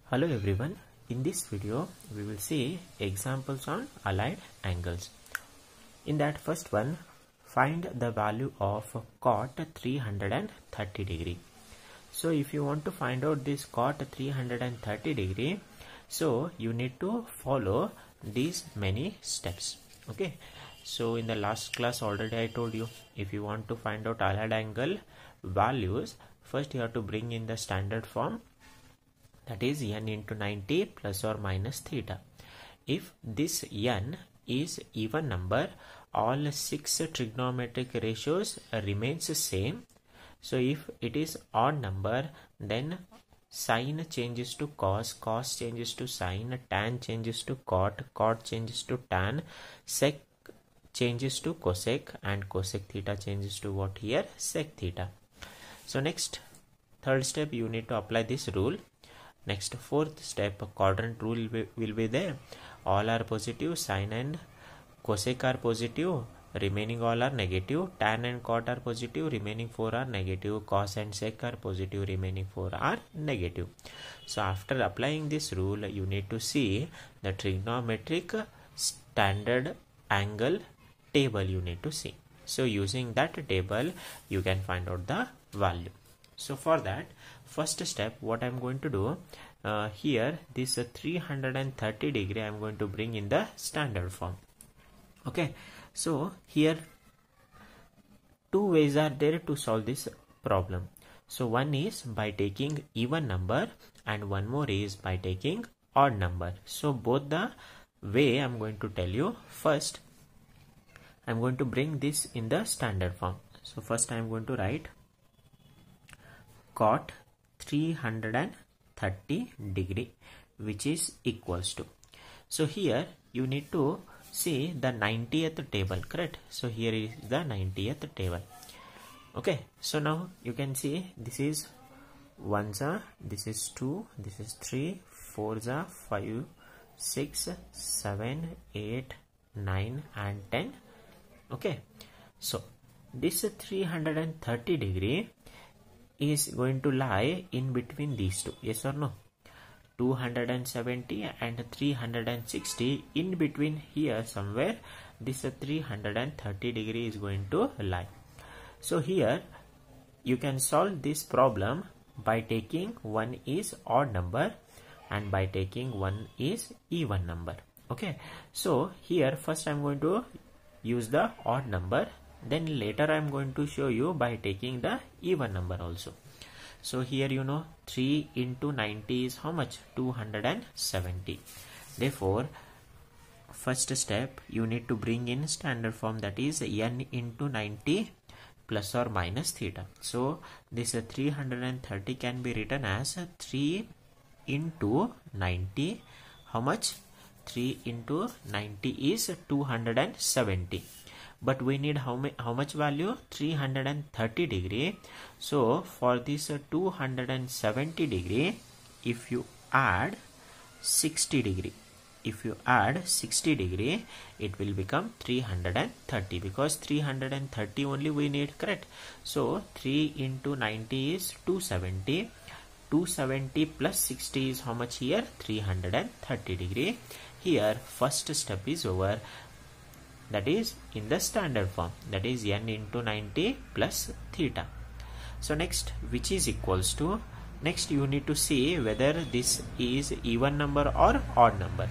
Hello everyone, in this video we will see examples on allied angles. In that first one, find the value of cot 330 degree. So if you want to find out this cot 330 degree, so you need to follow these many steps. Okay, so in the last class already I told you, if you want to find out allied angle values, first you have to bring in the standard form, that is n into 90 plus or minus theta. If this n is even number, all 6 trigonometric ratios remains the same. So if it is odd number, then sine changes to cos, cos changes to sine, tan changes to cot, cot changes to tan, sec changes to cosec, and cosec theta changes to what here? Sec theta. So next, third step, you need to apply this rule. Next, fourth step, quadrant rule will be there. All are positive, sine and cosec are positive, remaining all are negative. Tan and cot are positive, remaining 4 are negative. Cos and sec are positive, remaining 4 are negative. So after applying this rule, you need to see the trigonometric standard angle table you need to see. So using that table, you can find out the value. So for that, first step, what I am going to do, here this 330 degree I am going to bring in the standard form. Okay, so here two ways are there to solve this problem. So one is by taking even number and one more is by taking odd number. So both the way I am going to tell you. First, I am going to bring this in the standard form. So first I am going to write cot 330 degree, which is equals to. So here you need to see the 90th table, correct? So here is the 90th table. Okay, so now you can see this is 1 za, this is 2, this is 3, 4 za, 5, 6, 7, 8, 9 and 10. Okay, so this 330 degree is going to lie in between these two, yes or no? 270 and 360, in between here somewhere this 330 degree is going to lie. So here you can solve this problem by taking one is odd number and by taking one is even number. Okay, so here first I am going to use the odd number, then later I am going to show you by taking the even number also. So here you know 3 into 90 is how much? 270. Therefore, first step you need to bring in standard form, that is n into 90 plus or minus theta. So this 330 can be written as 3 into 90. How much? 3 into 90 is 270. But we need how much value? 330 degree. So for this 270 degree, if you add 60 degree, if you add 60 degree, it will become 330, because 330 only we need, correct? So 3 into 90 is 270. 270 plus 60 is how much here? 330 degree. Here first step is over. That is in the standard form, that is n into 90 plus theta. So next, which is equals to, next you need to see whether this is even number or odd number.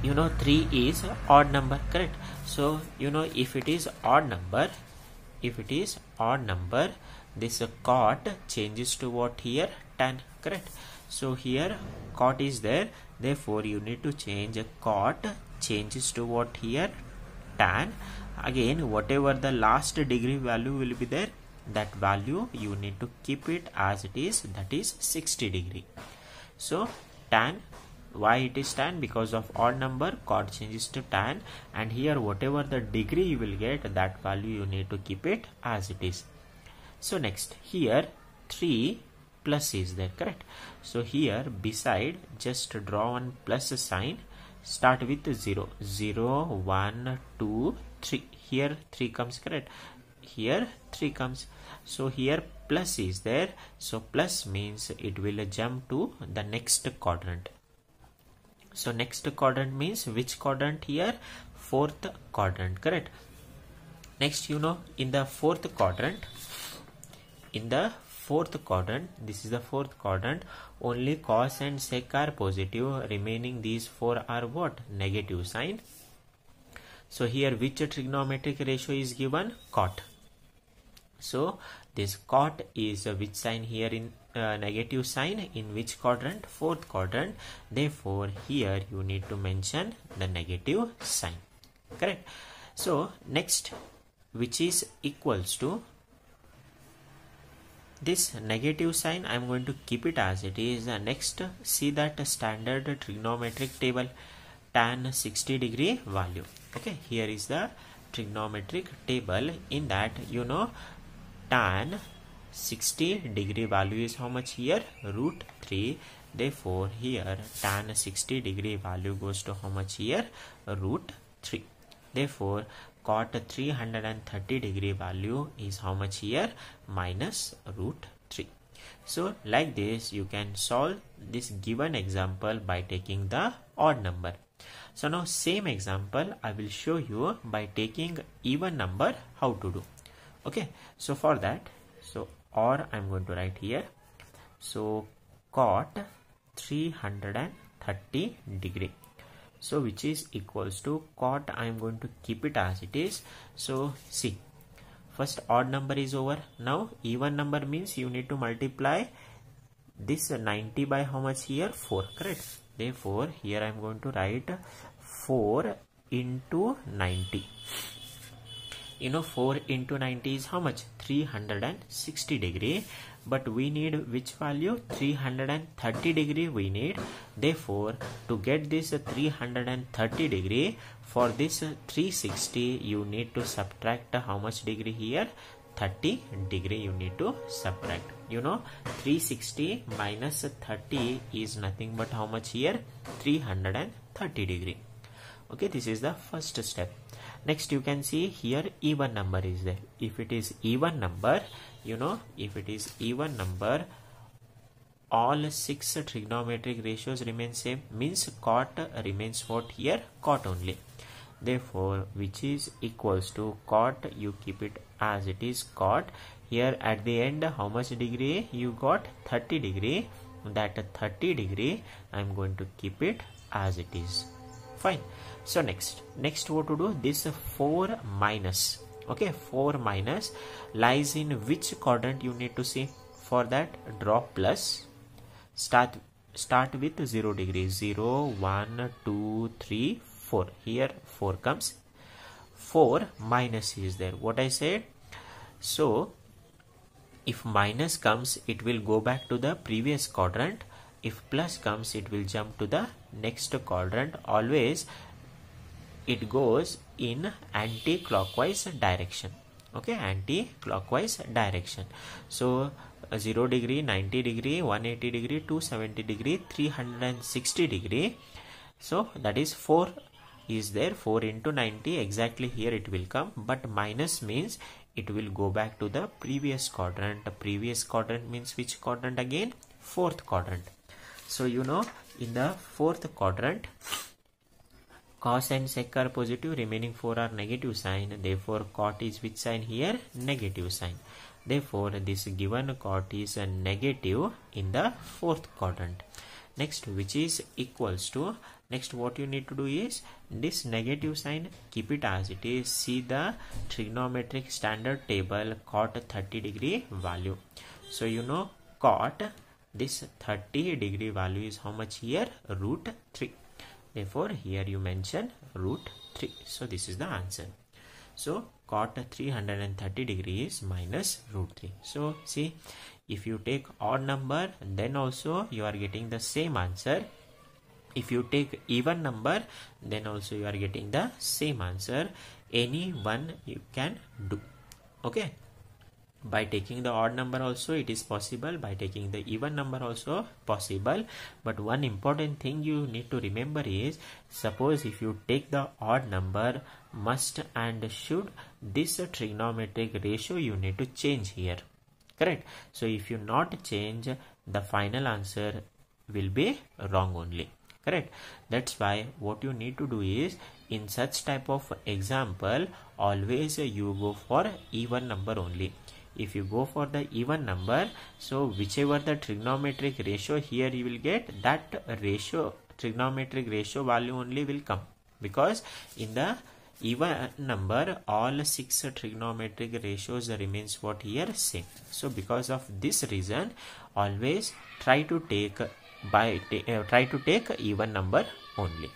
You know 3 is odd number, correct? So you know if it is odd number, this cot changes to what here? Tan, correct? So here cot is there, therefore you need to change cot changes to what here? Tan. Again, whatever the last degree value will be there, that value you need to keep it as it is, that is 60 degree. So tan, why it is tan? Because of odd number, cot changes to tan, and here whatever the degree you will get, that value you need to keep it as it is. So next, here 3 plus is there, correct? So here beside, just draw one plus sign. Start with 0, 0, 1, 2, 3. Here 3 comes, correct? Here 3 comes. So here plus is there, so plus means it will jump to the next quadrant. So next quadrant means which quadrant here? Fourth quadrant, correct? Next, in the fourth quadrant, this is the fourth quadrant, only cos and sec are positive, remaining these four are what? Negative sign. So here which trigonometric ratio is given? Cot. So this cot is which sign here in negative sign in which quadrant? Fourth quadrant. Therefore here you need to mention the negative sign, correct? So next, which is equals to this negative sign, I am going to keep it as it is. Next, see that standard trigonometric table, tan 60 degree value. Okay, here is the trigonometric table. In that, tan 60 degree value is how much here? √3. Therefore here tan 60 degree value goes to how much here? √3. Therefore cot 330 degree value is how much here? minus √3. So like this you can solve this given example by taking the odd number. So now same example I will show you by taking even number how to do. Okay, so for that, or I'm going to write here, so cot 330 degree, so which is equals to cot, I'm going to keep it as it is. So see, first odd number is over. Now even number means you need to multiply this 90 by how much here? 4, correct? Therefore here I'm going to write 4 into 90. 4 into 90 is how much? 360 degree. But we need which value? 330 degree we need. Therefore to get this 330 degree, for this 360 you need to subtract how much degree here? 30 degree you need to subtract. 360 minus 30 is nothing but how much here? 330 degree. Okay, this is the first step. Next you can see here even number is there. If it is even number, if it is even number, all 6 trigonometric ratios remain same, means cot remains what here? Cot only. Therefore which is equals to cot, you keep it as it is, cot. Here at the end how much degree you got? 30 degree. That 30 degree I am going to keep it as it is. Fine. So next what to do? This 4 minus, okay, 4 minus lies in which quadrant you need to see? For that, draw plus, start with 0 degree, 0, 1, 2, 3, 4. Here 4 comes. 4 minus is there. What I said? So if minus comes, it will go back to the previous quadrant. If plus comes, it will jump to the next quadrant. Always it goes in anti-clockwise direction. Okay, anti-clockwise direction. So 0 degree, 90 degree, 180 degree, 270 degree, 360 degree. So that is 4 is there. 4 into 90, exactly here it will come. But minus means it will go back to the previous quadrant. The previous quadrant means which quadrant again? Fourth quadrant. So in the fourth quadrant, cos and sec are positive, remaining 4 are negative sign. Therefore cot is which sign here? Negative sign. Therefore this given cot is a negative in the fourth quadrant. Next, which is equals to, next what you need to do is this negative sign, keep it as it is. See the trigonometric standard table, cot 30 degree value. So cot this 30 degree value is how much here? √3. Therefore here you mention √3. So this is the answer. So cot 330 degrees minus √3. So see, if you take odd number, then also you are getting the same answer. If you take even number, then also you are getting the same answer. Any one you can do. Okay. By taking the odd number also it is possible. By taking the even number also possible. But one important thing you need to remember is, suppose if you take the odd number, must and should, this trigonometric ratio you need to change here. correct? So if you not change, the final answer will be wrong only, correct? That's why what you need to do is, in such type of example, always you go for even number only. If you go for the even number, so whichever the trigonometric ratio here you will get, that ratio, trigonometric ratio value only will come, because in the even number all 6 trigonometric ratios remains what here same. So because of this reason, always try to take even number only.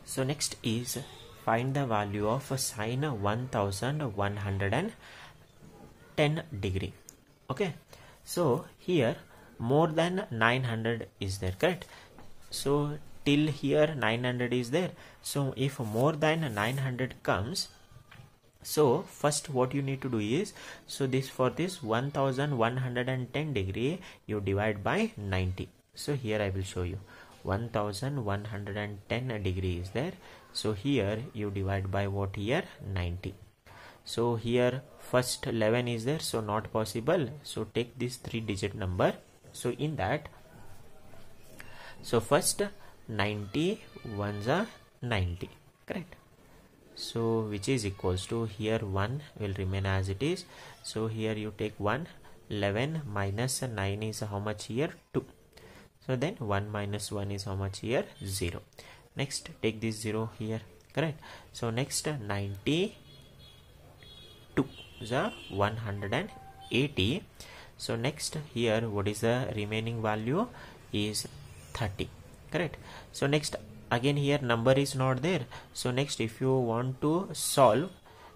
So next is find the value of sine 1110 degree. Okay, so here more than 900 is there, correct? So till here 900 is there. So if more than 900 comes, so first what you need to do is, so this, for this 1110 degree you divide by 90. So here I will show you 1110 degree is there. So here you divide by what here 90. So here first 11 is there, so not possible. So take this 3-digit number. So in that, so first 90 ones are 90, correct? So which is equals to, here 1 will remain as it is. So here you take 1, 11 minus 9 is how much here 2. So then 1 minus 1 is how much here 0. Next take this 0 here, correct? So next 92 is a 180. So next here what is the remaining value is 30, correct? So next again here number is not there. So next if you want to solve,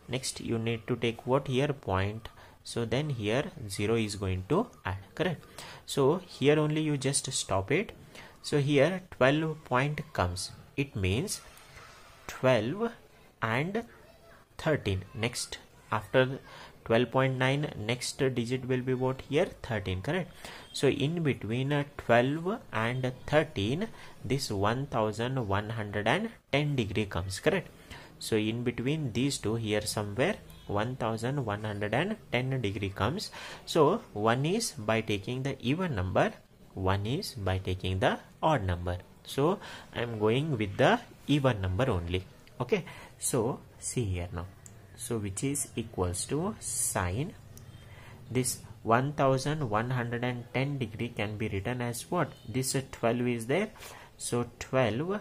next you need to take what here point. So then here 0 is going to add, correct? So here only you just stop it. So here 12 point comes, it means 12 and 13. Next after 12.9 next digit will be what here 13, correct? So in between 12 and 13 this 1110 degree comes, correct? So in between these two, here somewhere 1110 degree comes. So one is by taking the even number, one is by taking the odd number. So I am going with the even number only. Okay, so see here now. So which is equals to sine, this 1110 degree can be written as what? This 12 is there. So 12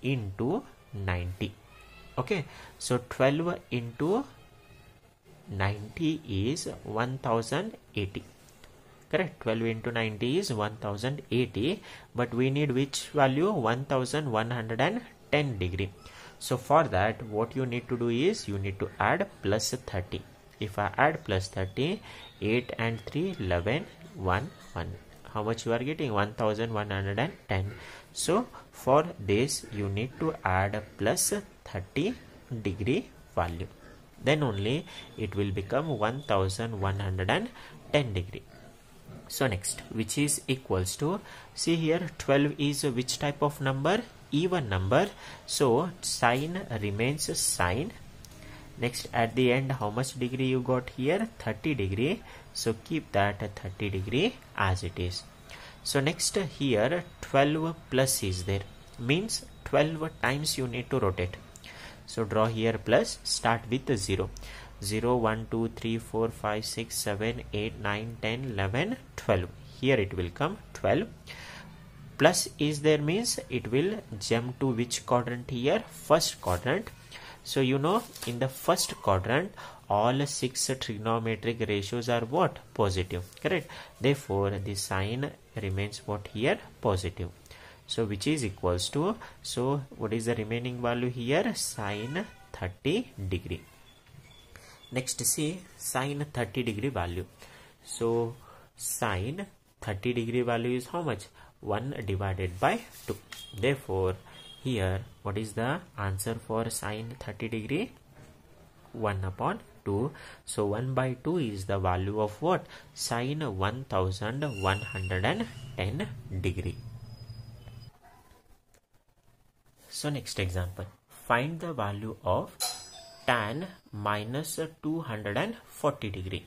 into 90. Okay, so 12 into 90 is 1080, correct? 12 into 90 is 1080, but we need which value? 1110 degree. So for that what you need to do is, you need to add plus 30. If I add plus 30, 8 and 3 11, 1 1, how much you are getting? 1110. So for this you need to add plus 30 degree value, then only it will become 1110 degree. So next, which is equals to, see here 12 is which type of number? Even number. So sine remains sine. Next at the end how much degree you got here? 30 degree. So keep that 30 degree as it is. So next here 12 plus is there, means 12 times you need to rotate. So draw here plus, start with 0. 0, 1, 2, 3, 4, 5, 6, 7, 8, 9, 10, 11, 12. Here it will come 12. Plus is there means it will jump to which quadrant here? First quadrant. So you know in the first quadrant all 6 trigonometric ratios are what? Positive, correct? Therefore the sign remains what here? Positive. So which is equals to, so what is the remaining value here? Sine 30 degree. Next see sine 30 degree value. So sine 30 degree value is how much? 1 divided by 2. Therefore here what is the answer for sine 30 degree? 1 upon 2. So 1 by 2 is the value of what? Sine 1110 degree. So next example, find the value of tan minus 240 degree.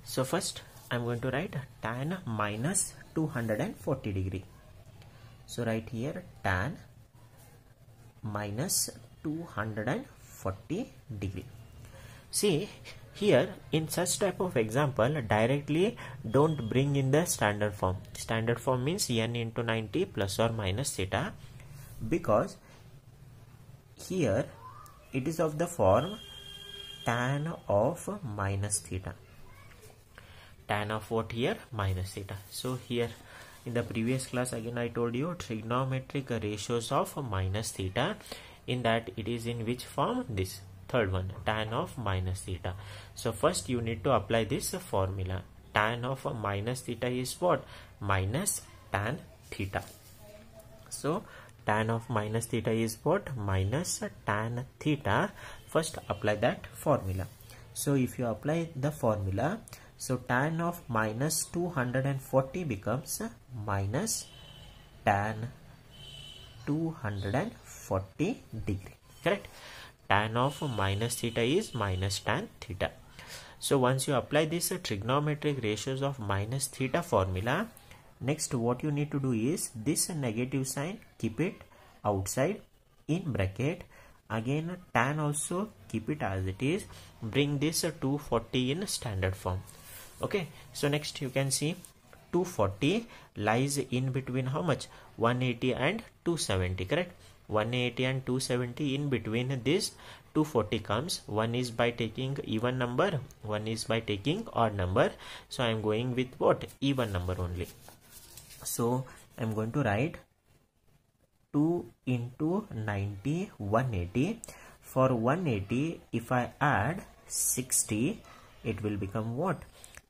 So first I'm going to write tan minus 240 degree. So write here tan minus 240 degree. See here, in such type of example, directly don't bring in the standard form. Standard form means n into 90 plus or minus theta, because here it is of the form tan of minus theta. Tan of what here? Minus theta. So here in the previous class again I told you trigonometric ratios of minus theta. In that it is in which form? This third one, tan of minus theta. So first you need to apply this formula. Tan of minus theta is what? Minus tan theta. So tan of minus theta is what? Minus tan theta. First apply that formula. So if you apply the formula, so tan of minus 240 becomes minus tan 240 degree. Correct? Tan of minus theta is minus tan theta. So once you apply this trigonometric ratios of minus theta formula, next what you need to do is this negative sign, keep it outside in bracket. Again tan also keep it as it is. Bring this 240 in standard form. Okay, so next you can see 240 lies in between how much? 180 and 270, correct? 180 and 270, in between this 240 comes. One is by taking even number, one is by taking odd number. So I am going with what? Even number only. So I am going to write 2 into 90, 180. For 180, if I add 60, it will become what?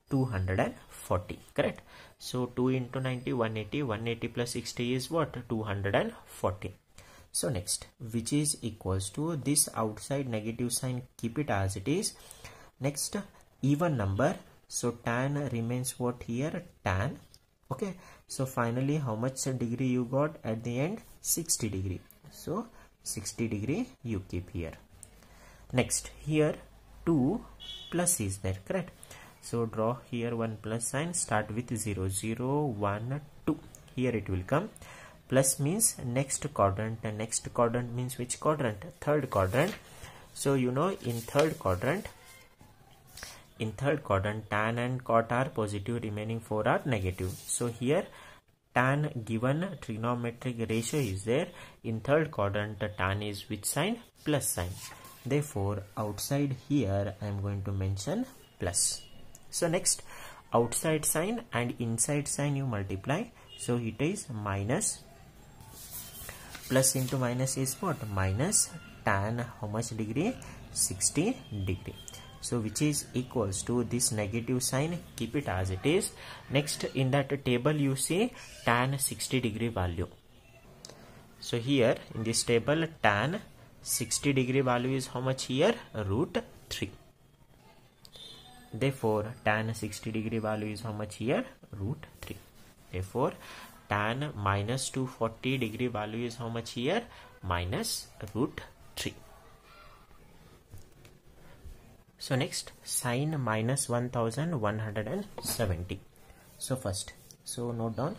240, correct? So 2 into 90, 180, 180 plus 60 is what? 240. So next, which is equals to this outside negative sign, keep it as it is. Next, even number. So tan remains what here? Tan. Okay. So finally, how much degree you got at the end? 60 degree. So 60 degree you keep here. Next, here 2 plus is there, correct? So draw here one plus sign, start with 0, 0, 1, 2. Here it will come. Plus means next quadrant, and next quadrant means which quadrant? Third quadrant. So you know in third quadrant tan and cot are positive, remaining 4 are negative. So here tan given trigonometric ratio is there. In third quadrant tan is which sign? Plus sign. Therefore outside here I am going to mention plus. So next, outside sign and inside sign you multiply. So it is minus. Plus into minus is what? Minus tan how much degree? 60 degree. So which is equals to this negative sign, keep it as it is. Next, in that table you see tan 60 degree value. So here in this table tan 60 degree value is how much here? Root 3. Therefore tan 60 degree value is how much here? Root 3. Therefore tan minus 240 degree value is how much here? Minus root 3. So next, sine minus 1170. So first, so note down,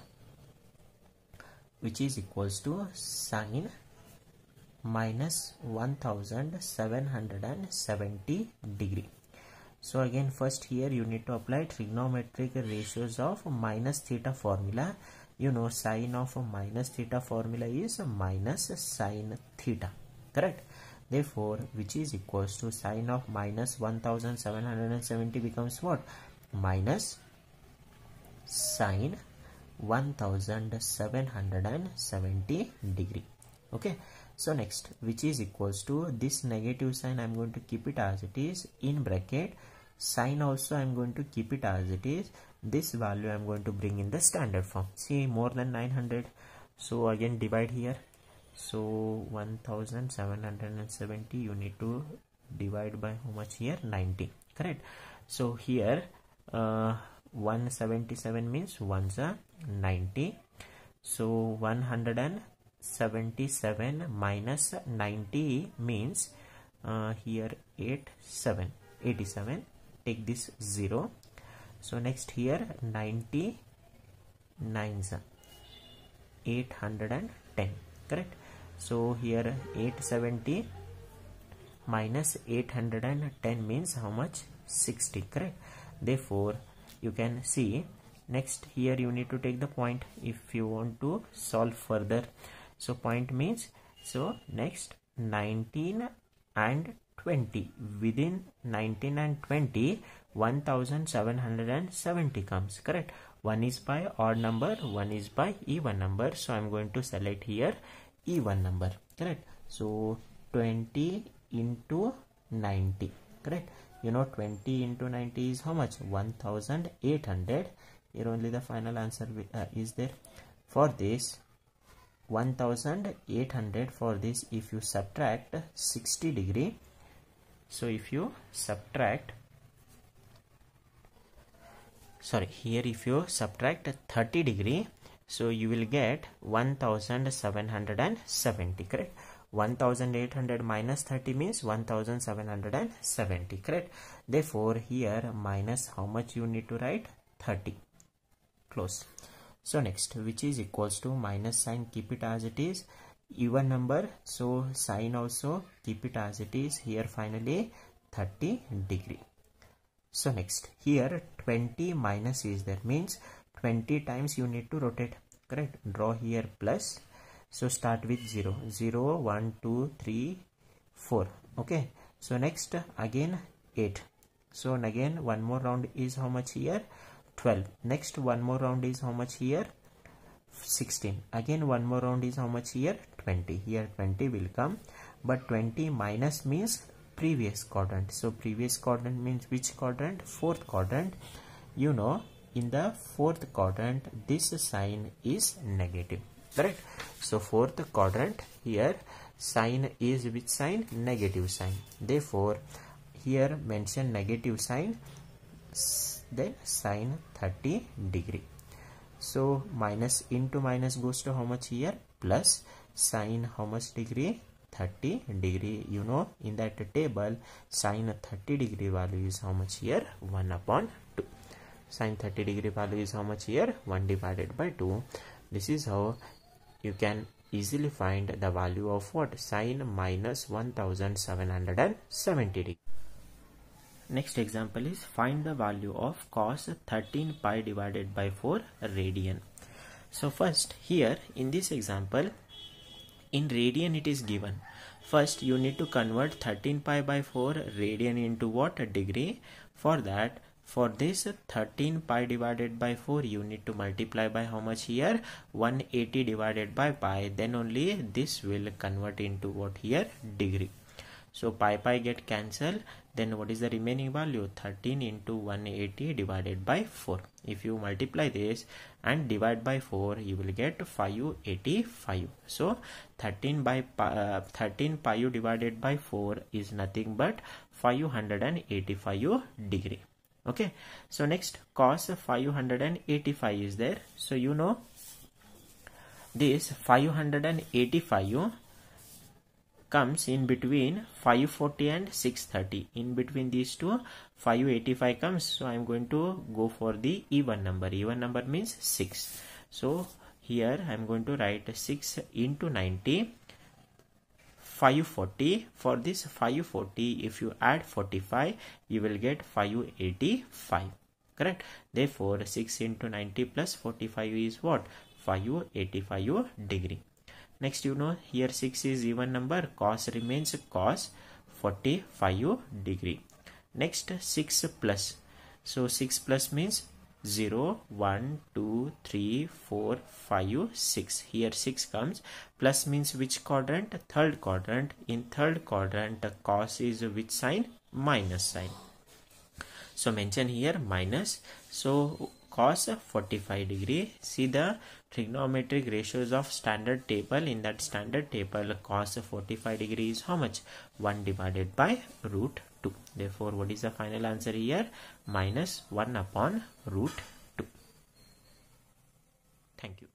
which is equals to sine minus 1770 degree. So again first here you need to apply trigonometric ratios of minus theta formula. You know sine of minus theta formula is minus sine theta, correct? Therefore which is equals to sine of minus 1770 becomes what? Minus sine 1770 degree. Okay, so next, which is equals to this negative sign I am going to keep it as it is in bracket. Sine also I am going to keep it as it is. This value I am going to bring in the standard form. See, more than 900. So again divide here. So 1770 you need to divide by how much here? 90, correct? So here 177 means 1s are 90. So 177 minus 90 means here 87, take this 0. So next here 90 9s 810, correct. So here 870 minus 810 means how much? 60, correct. Therefore you can see next here you need to take the point if you want to solve further. So point means, so next 19 and 20, within 19 and 20 1770 comes, correct. One is by odd number, one is by even number, so I'm going to select here even number, correct. So 20 into 90, correct. You know 20 into 90 is how much? 1800. Here only the final answer is there. For this 1800, for this if you subtract 60 degree, so if you subtract, sorry, here if you subtract 30 degree, so you will get 1770, correct. 1800 minus 30 means 1770, correct. Therefore here minus how much you need to write? 30. Close. So next, which is equals to minus sign, keep it as it is, even number, so sign also keep it as it is. Here finally 30 degree. So next here 20 minus is there, means 20 times you need to rotate, correct. Draw here plus, so start with 0 0 1 2 3 4, okay. So next again 8, so again one more round is how much here? 12. Next one more round is how much here? 16. Again one more round is how much here? 20. Here 20 will come, but 20 minus means previous quadrant. So previous quadrant means which quadrant? Fourth quadrant. You know in the fourth quadrant this sign is negative, correct. So fourth quadrant, here sign is which sign? Negative sign. Therefore here mention negative sign, then sign 30 degree. So minus into minus goes to how much here? Plus, sign how much degree? 30 degree. You know in that table sign 30 degree value is how much here? 1 upon 2. Sin 30 degree value is how much here? 1 divided by 2. This is how you can easily find the value of what? Sin minus 1770 degree. Next example is find the value of cos 13 pi divided by 4 radian. So first here in this example, in radian it is given. First you need to convert 13 pi by 4 radian into what? Degree. For that, for this 13 pi divided by 4 you need to multiply by how much here? 180 divided by pi. Then only this will convert into what here? Degree. So pi get cancelled. Then what is the remaining value? 13 into 180 divided by 4. If you multiply this and divide by 4, you will get 585. So 13 pi divided by 4 is nothing but 585 degree. Okay. So next cos 585 is there. So you know this 585 comes in between 540 and 630. In between these two 585 comes. So I am going to go for the even number. Even number means 6. So here I am going to write 6 into 90, 540. For this 540, if you add 45, you will get 585. Correct. Therefore 6 into 90 plus 45 is what? 585 degree. Next, you know here 6 is even number, cos remains cos 45 degree. Next 6 plus. So 6 plus means 0, 1, 2, 3, 4, 5, 6. Here 6 comes. Plus means which quadrant? Third quadrant. In third quadrant cos is which sign? Minus sign. So mention here minus. So cos 45 degree. See the trigonometric ratios of standard table. In that standard table cos 45 degree is how much? 1 divided by root 2. Therefore what is the final answer here? Minus 1 upon root 2. Thank you.